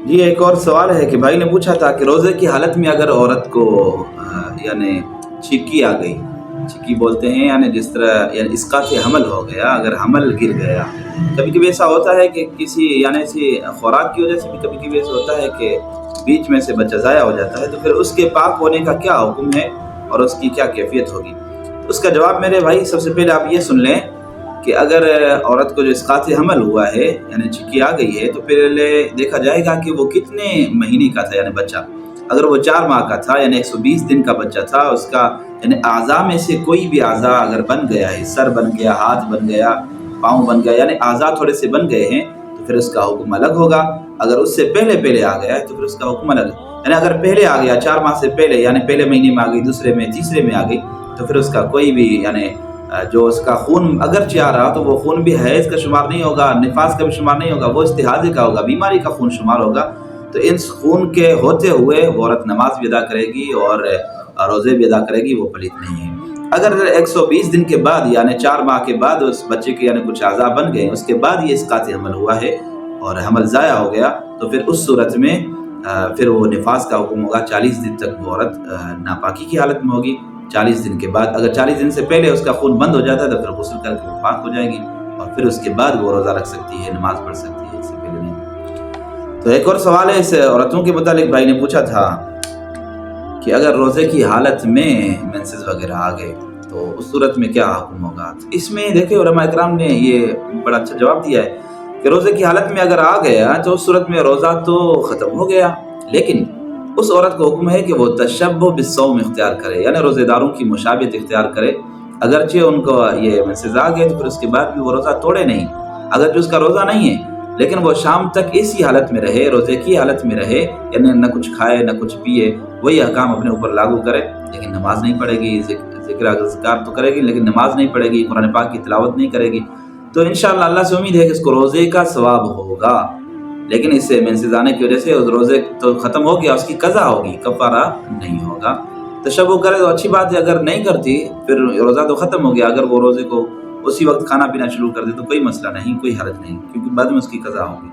جی ایک اور سوال ہے کہ بھائی نے پوچھا تھا کہ روزے کی حالت میں اگر عورت کو یعنی چھکی آ گئی، چھکی بولتے ہیں یعنی جس طرح یعنی اسقاط حمل ہو گیا، اگر حمل گر گیا، کبھی کبھی ایسا ہوتا ہے کہ کسی یعنی ایسی خوراک کی وجہ سے بھی کبھی کبھی ایسا ہوتا ہے کہ بیچ میں سے بچہ ضائع ہو جاتا ہے، تو پھر اس کے پاک ہونے کا کیا حکم ہے اور اس کی کیا کیفیت ہوگی؟ اس کا جواب میرے بھائی سب سے پہلے آپ یہ سن لیں کہ اگر عورت کو جو اسقاط حمل ہوا ہے یعنی چھکی آ گئی ہے، تو پہلے دیکھا جائے گا کہ وہ کتنے مہینے کا تھا، یعنی بچہ اگر وہ 4 ماہ کا تھا یعنی 120 دن کا بچہ تھا، اس کا یعنی اعضاء میں سے کوئی بھی اعضاء اگر بن گیا ہے، سر بن گیا، ہاتھ بن گیا، پاؤں بن گیا، یعنی اعضاء تھوڑے سے بن گئے ہیں، تو پھر اس کا حکم الگ ہوگا۔ اگر اس سے پہلے آ گیا ہے تو پھر اس کا حکم الگ ہے، یعنی اگر پہلے آ گیا 4 ماہ سے پہلے، یعنی پہلے مہینے میں آ گئی، دوسرے میں، تیسرے میں آ گئی، تو پھر اس کا کوئی بھی یعنی جو اس کا خون اگرچہ آ رہا تو وہ خون بھی حیض کا شمار نہیں ہوگا، نفاس کا بھی شمار نہیں ہوگا، وہ استحاضے کا ہوگا، بیماری کا خون شمار ہوگا۔ تو ان خون کے ہوتے ہوئے وہ عورت نماز بھی ادا کرے گی اور روزے بھی ادا کرے گی، وہ پلیت نہیں ہے۔ اگر 120 دن کے بعد یعنی 4 ماہ کے بعد اس بچے کے یعنی کچھ اعضاء بن گئے، اس کے بعد یہ اسقاط حمل ہوا ہے اور حمل ضائع ہو گیا، تو پھر اس صورت میں پھر وہ نفاس کا حکم ہوگا، 40 دن تک وہ عورت ناپاکی کی حالت میں ہوگی۔ 40 دن کے بعد اگر 40 دن سے پہلے اس کا خون بند ہو جاتا ہے تو پھر غسل کر کے وہ پاک ہو جائے گی، اور پھر اس کے بعد وہ روزہ رکھ سکتی ہے، نماز پڑھ سکتی ہے، اس سے پہلے نہیں۔ تو ایک اور سوال ہے اس عورتوں کے متعلق، بھائی نے پوچھا تھا کہ اگر روزے کی حالت میں مینسز وغیرہ آ گئے تو اس صورت میں کیا حکم ہوگا؟ اس میں دیکھیں علماء اکرام نے یہ بڑا اچھا جواب دیا ہے کہ روزے کی حالت میں اگر آ گیا تو اس صورت میں روزہ تو ختم ہو گیا، لیکن اس عورت کو حکم ہے کہ وہ تشبہ بالصوم اختیار کرے، یعنی روزے داروں کی مشابہت اختیار کرے۔ اگرچہ ان کو یہ مینسز آ گئے تو پھر اس کے بعد بھی وہ روزہ توڑے نہیں، اگرچہ اس کا روزہ نہیں ہے، لیکن وہ شام تک اسی حالت میں رہے، روزے کی حالت میں رہے، یعنی نہ کچھ کھائے نہ کچھ پیے، وہی احکام اپنے اوپر لاگو کرے، لیکن نماز نہیں پڑھے گی، ذکر اذکار تو کرے گی لیکن نماز نہیں پڑھے گی، قرآن پاک کی تلاوت نہیں کرے گی، تو انشاءاللہ اللہ سے امید ہے کہ اس کو روزے کا ثواب ہوگا، لیکن اس سے مینسز آنے کی وجہ سے روزے تو ختم ہو گیا، اس کی قضا ہوگی، کفارہ نہیں ہوگا۔ تشبہ کرے تو اچھی بات ہے، اگر نہیں کرتی پھر روزہ تو ختم ہو گیا، اگر وہ روزے کو اسی وقت کھانا پینا شروع کر دے تو کوئی مسئلہ نہیں، کوئی حرج نہیں، کیونکہ بعد میں اس کی قضا ہوگی۔